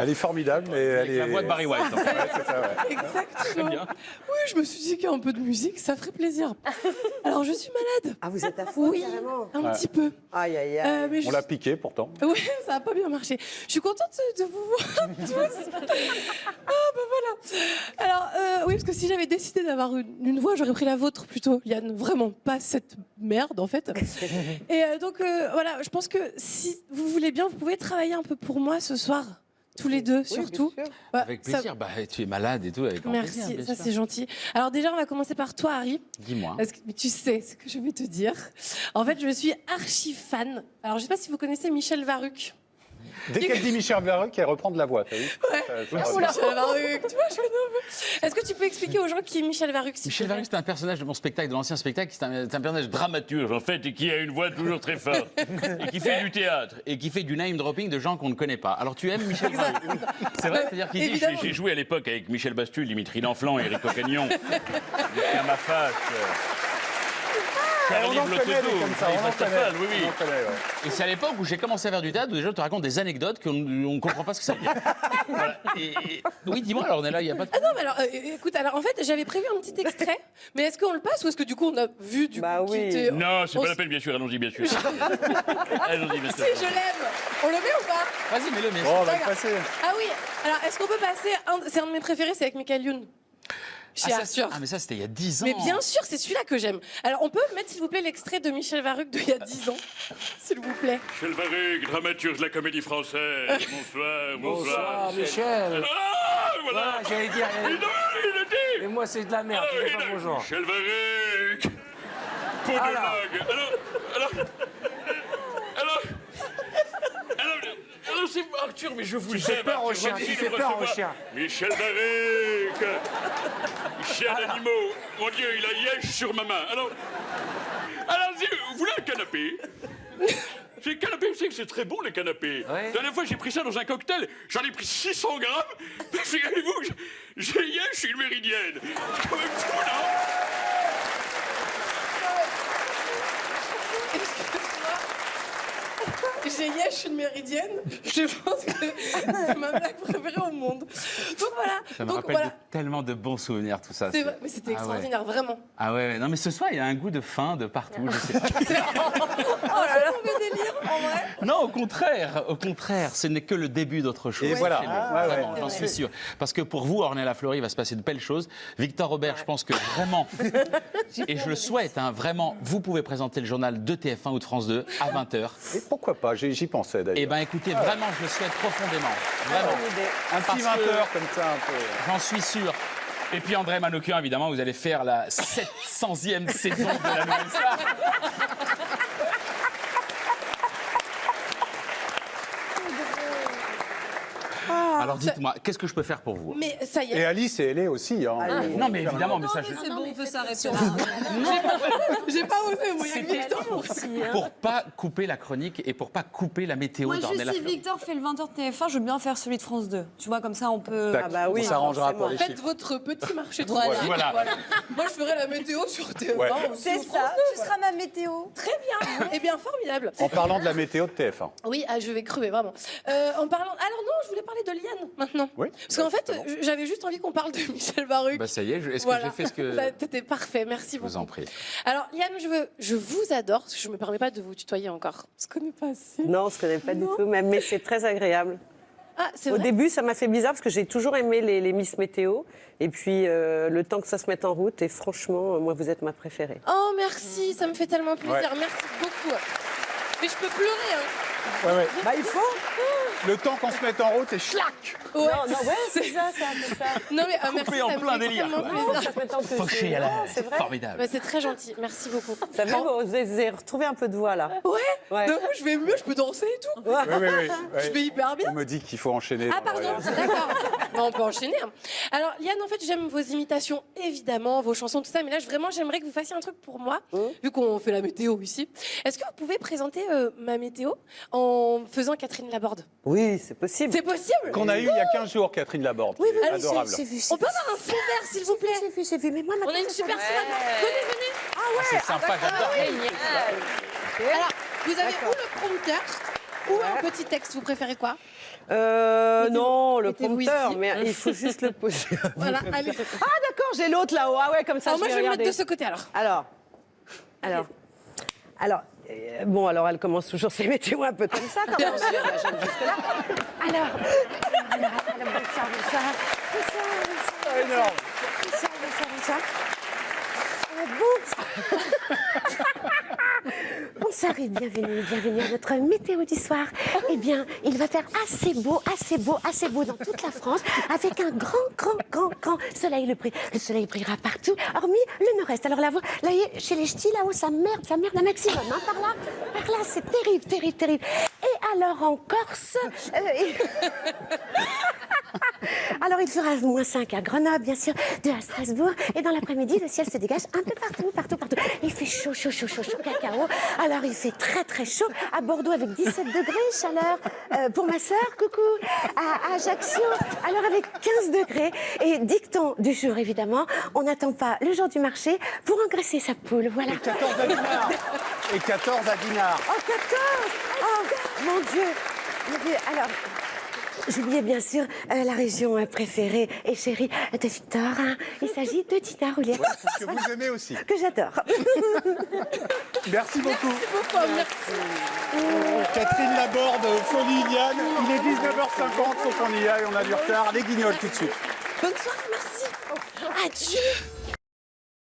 Elle est formidable, mais elle Avec est... la voix de Barry White. En fait. Ouais, c'est ça, ouais. Exactement. bien. Oui, je me suis dit qu'un peu de musique, ça ferait plaisir. Alors, je suis malade. Ah, vous êtes à fond, Oui, carrément. un petit peu. Aïe, aïe, aïe. Mais On l'a piqué, pourtant. Oui, ça n'a pas bien marché. Je suis contente de vous voir tous. Ah, ben voilà. Alors, oui, parce que si j'avais décidé d'avoir une voix, j'aurais pris la vôtre plutôt, Liane. Vraiment pas cette merde, en fait. Et donc, voilà, je pense que si vous voulez bien, vous pouvez travailler un peu pour moi ce soir. Tous les deux, surtout. bien sûr. Ouais, Avec ça- plaisir. Bah, tu es malade et tout. Avec grand Merci, plaisir, bien ça sûr. c'est gentil. Alors déjà, on va commencer par toi, Harry. Dis-moi. Mais tu sais ce que je vais te dire. En fait, je suis archi fan. Alors, je sais pas si vous connaissez Michel Varuc. Dès qu'elle dit Michel Varuc, elle reprend de la voix, t'as vu? Oula, Michel Varuc, tu vois, je connais un peu. Est-ce que tu peux expliquer aux gens qui est Michel Varuc, s'il Michel te plaît? Varuc, c'est un personnage de mon spectacle, de l'ancien spectacle. C'est un personnage dramaturge, en fait, et qui a une voix toujours très forte. Et qui fait du théâtre. Et qui fait du name dropping de gens qu'on ne connaît pas. Alors, tu aimes Michel Varuc? C'est vrai? C'est-à-dire qu'il dit Évidemment. j'ai joué à l'époque avec Michel Bastul, Dimitri Lanflan, Éric Cocagnon. J'ai à ma face. On Caroline en connaît des Blototo, comme ça, Marie on en Bastapal, connaît. oui, On oui. en connaît, ouais. Et c'est à l'époque où j'ai commencé à faire du théâtre où les gens te racontent des anecdotes qu'on ne comprend pas ce que ça veut dire. Voilà. Oui, dis-moi, alors on est là, il n'y a pas de... Ah non, mais alors, écoute, alors en fait, j'avais prévu un petit extrait, mais est-ce qu'on le passe ou est-ce que du coup on a vu du Bah coup oui. qui était... Non, c'est On pas la s- peine, bien sûr, allons-y, bien sûr. Allons-y, bien sûr. Si, je l'aime. On le met ou pas? Vas-y, mets-le, mais... Bon, on va le Regarde. passer. Ah oui. Alors, est-ce qu'on peut passer c'est un de mes préférés, c'est avec Michael Youn. Chez Arthur. mais ça, c'était il y a 10 ans. Mais bien sûr, c'est celui-là que j'aime. Alors, on peut mettre, s'il vous plaît, l'extrait de Michel Varuc d'il y a 10 ans, s'il vous plaît. Michel Varuc, dramaturge de la comédie française. Bonsoir, Bonsoir, Michel. Ah, voilà. Voilà, j'allais dire. Il a dit. Mais moi, c'est de la merde. Tu dis pas bonjour. Michel Varuc. Podologue. Alors, c'est Arthur, mais je vous Tu fais aime, peur aux Arthur, chiens, merci tu de fais me peur aux recevoir. chiens. Michel Varuc. Chien d'animaux. Mon Dieu, il a liège sur ma main. Alors, vous voulez un canapé? Ces canapés, vous savez que c'est très bon, les canapés. Ouais. La dernière fois, j'ai pris ça dans un cocktail. J'en ai pris 600 grammes. Figurez-vous que j'ai liège une méridienne. C'est quand même fou, non? J'ai Yesh, une méridienne. Je pense que c'est ma blague préférée au monde. Donc voilà. Ça me Donc, rappelle voilà. tellement de bons souvenirs, tout ça. C'est vrai, mais c'était extraordinaire, vraiment. Ah ouais, non mais ce soir, il y a un goût de faim de partout. Je sais pas. Oh là là, mauvais délire, en vrai. Non, au contraire, ce n'est que le début d'autre chose. Et voilà. Chez nous. Ah, ouais, Vraiment, ouais. j'en suis sûr. Parce que pour vous, Ornella Fleury, il va se passer de belles choses. Victor Robert, je pense que vraiment, et je le souhaite, hein, vraiment, vous pouvez présenter le journal de TF1 ou de France 2 à 20h. Et pourquoi pas? J'y pensais, d'ailleurs. Eh bien, écoutez, vraiment, je le souhaite profondément. Vraiment. Un petit parce 20 que- heures comme ça, un peu. J'en suis sûr. Et puis André Manoukian, évidemment, vous allez faire la 700e saison de la Nouvelle Star. Alors dites-moi, qu'est-ce que je peux faire pour vous? Mais ça y Et est. Alice et elle aussi. Hein. Non mais évidemment, mais ça, C'est bon, on peut s'arrêter là. J'ai pas osé, moi, il y a C'était Victor. pour pas couper la chronique et pour pas couper la météo Moi, juste d'Ornella si Fleury. Victor fait le 20h de TF1, je veux bien faire celui de France 2. Tu vois, comme ça, on peut. Tac, Ah bah oui, on s'arrangera pour les Faites chiffres. votre petit marché de Voilà. Voilà. Moi, je ferai la météo sur TF1 Ouais. aussi. C'est ou ça, France tu seras ma météo. Très bien. Eh bien, formidable. En parlant de la météo de TF1. Oui, je vais crever, vraiment. En parlant... Alors non, je voulais parler de Liane, maintenant. Oui. Parce qu'en fait, j'avais juste envie qu'on parle de Michel Varuc. Bah ça y est, est-ce que Voilà. j'ai fait ce que... Bah, t'étais parfait, merci Je beaucoup. vous en prie. Alors, Liane, je vous adore, parce que je me permets pas de vous tutoyer encore. Je ne connais pas assez. Non, on se connaît pas du Non. tout, mais c'est très agréable. Ah, c'est Au vrai. début, ça m'a fait bizarre parce que j'ai toujours aimé les Miss Météo. Et puis, le temps que ça se mette en route, et franchement, moi, vous êtes ma préférée. Oh, merci, ça me fait tellement plaisir. Ouais. Merci beaucoup. Mais je peux pleurer, hein. Ouais, ouais. Bah, il faut. Le temps qu'on se mette en route et schlac. Ouais. Ouais, c'est ça. Non, mais merci, Coupé en ça me plein fait délire, extrêmement quoi. plaisir. Ça se met en Fauché à la... Non, c'est C'est vrai. formidable. Bah, c'est très gentil, merci beaucoup. Ça fait, vous avez retrouvé un peu de voix, là. Ouais, Ouais. d'un coup, je vais mieux, je peux danser et tout. Oui, oui, oui. Je vais hyper bien. On me dit qu'il faut enchaîner. Ah pardon, d'accord. Bon, on peut enchaîner. Hein. Alors Liane, en fait, j'aime vos imitations, évidemment, vos chansons, tout ça. Mais là, vraiment, j'aimerais que vous fassiez un truc pour moi, vu qu'on fait la météo ici. Est-ce que vous pouvez présenter ma météo en faisant Catherine Laborde? Oui, c'est possible. C'est possible? Qu'on a eu il y a 15 jours, Catherine Laborde. Oui, qui est allez, adorable. On peut avoir un fond vert, s'il vous plaît? J'ai vu, mais moi, On a une super cinéma. Venez, venez. C'est sympa, j'adore. Alors, vous avez ou le prompteur, Ou un petit texte, vous préférez quoi? Non, le mettez-vous prompteur, ici. mais il faut juste le poser. Voilà, allez. Ah d'accord, j'ai l'autre là-haut. Ah ouais, comme ça, Alors moi, je vais me mettre regarder. de ce côté, alors. Alors, bon, alors elle commence toujours ses météos un peu comme ça, quand même. J'aime jusque-là. Alors, bonsoir. Énorme. Bonsoir. Bonsoir et bienvenue à notre météo du soir. Eh bien, il va faire assez beau dans toute la France, avec un grand soleil. Le soleil brillera partout, hormis le nord-est. Alors là, chez les ch'tis, là-haut, ça merde un maximum. Hein, par là, c'est terrible. Et alors en Corse... Alors, il fera -5 à Grenoble, bien sûr, 2 à Strasbourg. Et dans l'après-midi, le ciel se dégage un peu partout. Il fait chaud, cacao. Alors, il fait très chaud. À Bordeaux, avec 17 degrés, chaleur pour ma sœur, coucou. À Ajaccio, alors avec 15 degrés. Et dicton du jour, évidemment, on n'attend pas le jour du marché pour engraisser sa poule. Voilà. 14 à Dinard. Et 14 à Dinard. Oh, 14 Oh, mon Dieu. Alors... J'oubliais bien sûr la région préférée et chérie de Victor. Hein. Il s'agit de Dinard ou Que vous aimez aussi. que j'adore. Merci beaucoup. Merci. Catherine Laborde, Folie Iliane. Il est 19h50, faut qu'on y aille, on a du retard. Les Guignols tout de suite. Bonne soirée, merci. Adieu.